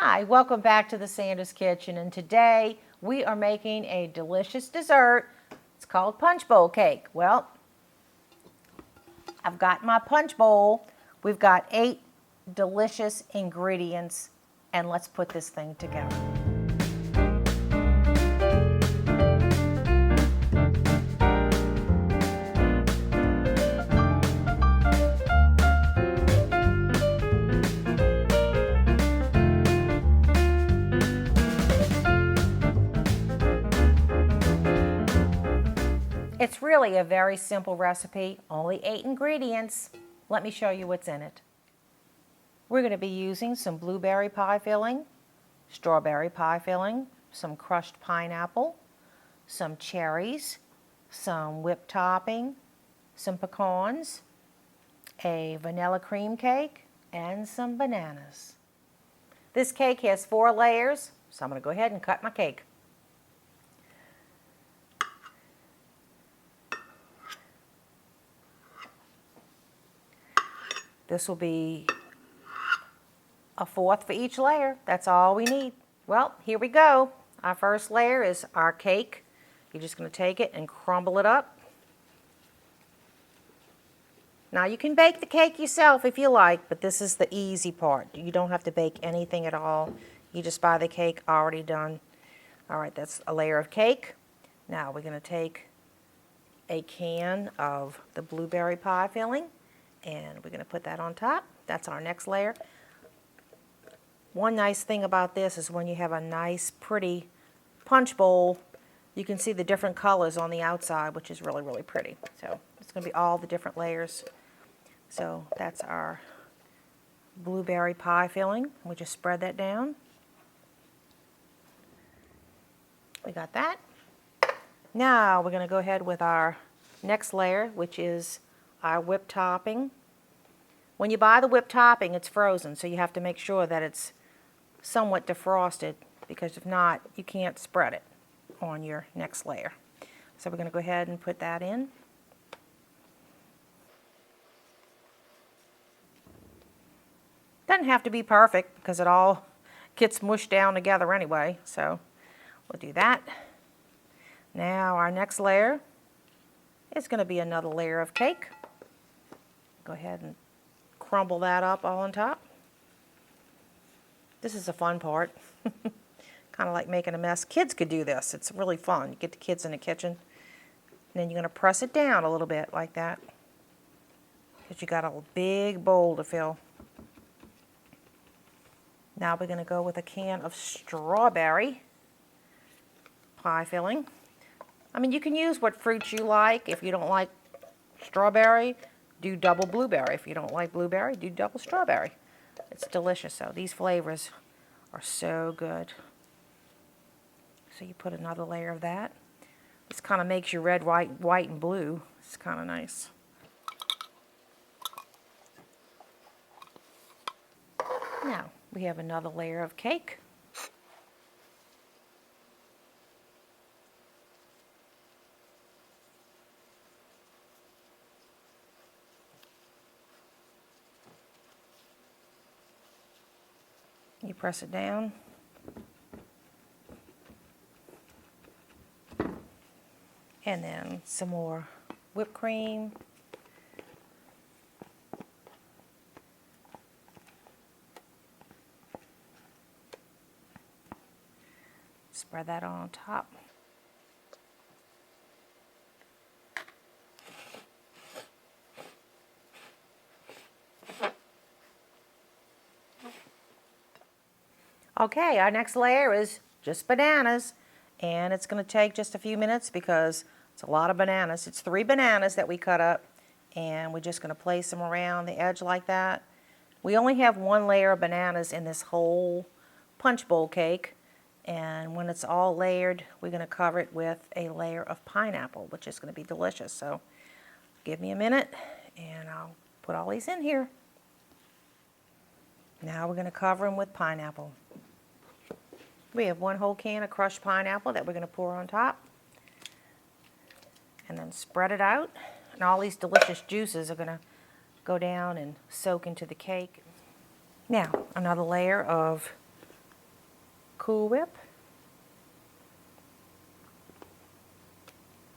Hi, welcome back to the Sandra's Kitchen, and today we are making a delicious dessert. It's called punch bowl cake. Well, I've got my punch bowl. We've got 8 delicious ingredients, and let's put this thing together. It's really a very simple recipe, only 8 ingredients. Let me show you what's in it. We're going to be using some blueberry pie filling, strawberry pie filling, some crushed pineapple, some cherries, some whipped topping, some pecans, a vanilla cream cake, and some bananas. This cake has 4 layers, so I'm going to go ahead and cut my cake. This will be a 1/4 for each layer. That's all we need. Well, here we go. Our first layer is our cake. You're just going to take it and crumble it up. Now you can bake the cake yourself if you like, but this is the easy part. You don't have to bake anything at all. You just buy the cake already done. All right, that's a layer of cake. Now we're going to take a can of the blueberry pie filling, and we're going to put that on top. That's our next layer. One nice thing about this is when you have a nice, pretty punch bowl, you can see the different colors on the outside, which is really, really pretty. So it's going to be all the different layers. So that's our blueberry pie filling. We just spread that down. We got that. Now we're going to go ahead with our next layer, which is our whipped topping. When you buy the whipped topping, it's frozen, so you have to make sure that it's somewhat defrosted, because if not, you can't spread it on your next layer. So we're going to go ahead and put that in. Doesn't have to be perfect because it all gets mushed down together anyway, so we'll do that. Now our next layer is going to be another layer of cake. Go ahead and crumble that up all on top. This is the fun part. Kind of like making a mess. Kids could do this. It's really fun. You get the kids in the kitchen, and then you're going to press it down a little bit like that, because you got a big bowl to fill. Now we're going to go with a can of strawberry pie filling. I mean, you can use what fruits you like. If you don't like strawberry, do double blueberry. If you don't like blueberry, do double strawberry. It's delicious. So these flavors are so good. So you put another layer of that. This kind of makes your red, white, and blue. It's kind of nice. Now we have another layer of cake. You press it down. And then some more whipped cream. Spread that on top. Okay, our next layer is just bananas, and it's going to take just a few minutes because it's a lot of bananas. It's 3 bananas that we cut up, and we're just going to place them around the edge like that. We only have 1 layer of bananas in this whole punch bowl cake, and when it's all layered, we're going to cover it with a layer of pineapple, which is going to be delicious. So give me a minute, and I'll put all these in here. Now we're going to cover them with pineapple. We have 1 whole can of crushed pineapple that we're going to pour on top. And then spread it out. And all these delicious juices are going to go down and soak into the cake. Now, another layer of Cool Whip.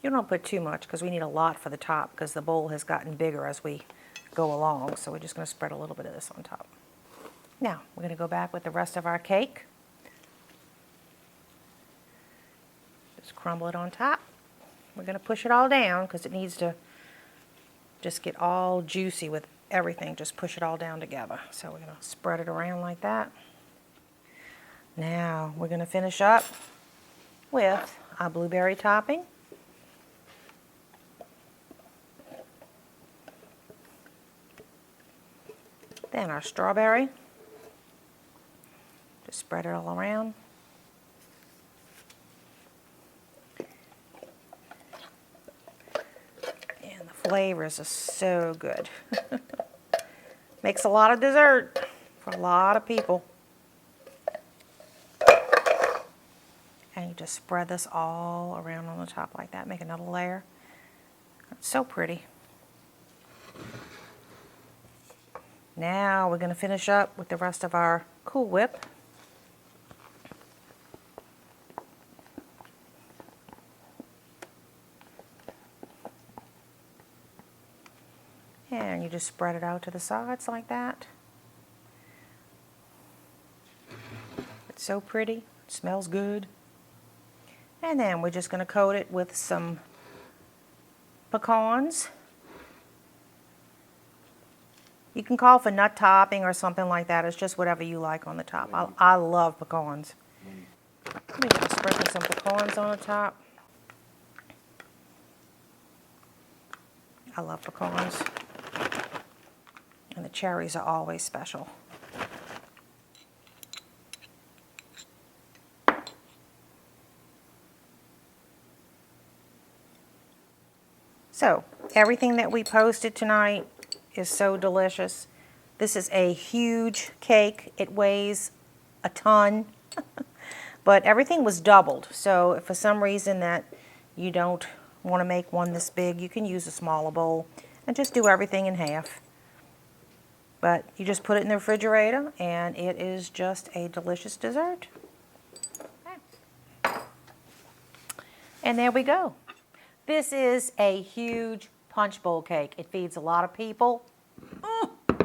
You don't put too much because we need a lot for the top because the bowl has gotten bigger as we go along. So we're just going to spread a little bit of this on top. Now we're going to go back with the rest of our cake. Just crumble it on top. We're going to push it all down because it needs to just get all juicy with everything. Just push it all down together. So we're going to spread it around like that. Now we're going to finish up with our blueberry topping. Then our strawberry. Just spread it all around. And the flavors are so good. Makes a lot of dessert for a lot of people. And you just spread this all around on the top like that. Make another layer. It's so pretty. Now we're going to finish up with the rest of our Cool Whip. And you just spread it out to the sides like that. It's so pretty. It smells good. And then we're just going to coat it with some pecans. You can call for nut topping or something like that. It's just whatever you like on the top. I love pecans. I'm going to sprinkle some pecans on the top. I love pecans. And the cherries are always special. So, everything that we posted tonight is so delicious. This is a huge cake. It weighs a ton. But everything was doubled. So if for some reason that you don't want to make one this big, you can use a smaller bowl and just do everything in half. But you just put it in the refrigerator and it is just a delicious dessert. Okay. And there we go. This is a huge punch bowl cake. It feeds a lot of people.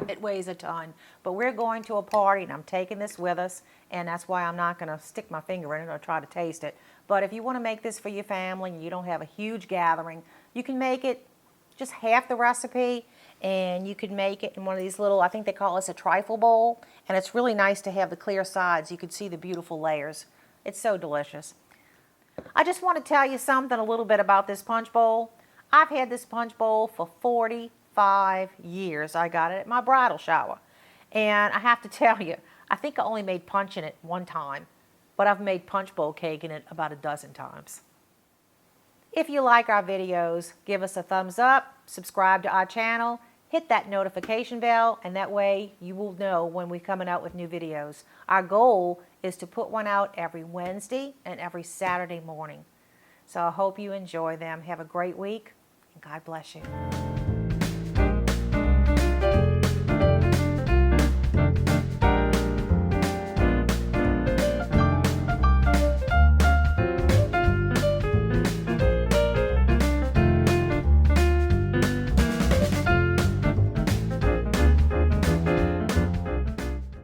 It weighs a ton. But we're going to a party and I'm taking this with us, and that's why I'm not going to stick my finger in it or try to taste it. But if you want to make this for your family and you don't have a huge gathering, you can make it just half the recipe, and you could make it in one of these little, I think they call this a trifle bowl, and it's really nice to have the clear sides. You can see the beautiful layers. It's so delicious. I just want to tell you something a little bit about this punch bowl. I've had this punch bowl for 45 years. I got it at my bridal shower. And I have to tell you, I think I only made punch in it one time, but I've made punch bowl cake in it about a dozen times. If you like our videos, give us a thumbs up, subscribe to our channel, hit that notification bell, and that way you will know when we're coming out with new videos. Our goal is to put one out every Wednesday and every Saturday morning. So I hope you enjoy them. Have a great week, and God bless you.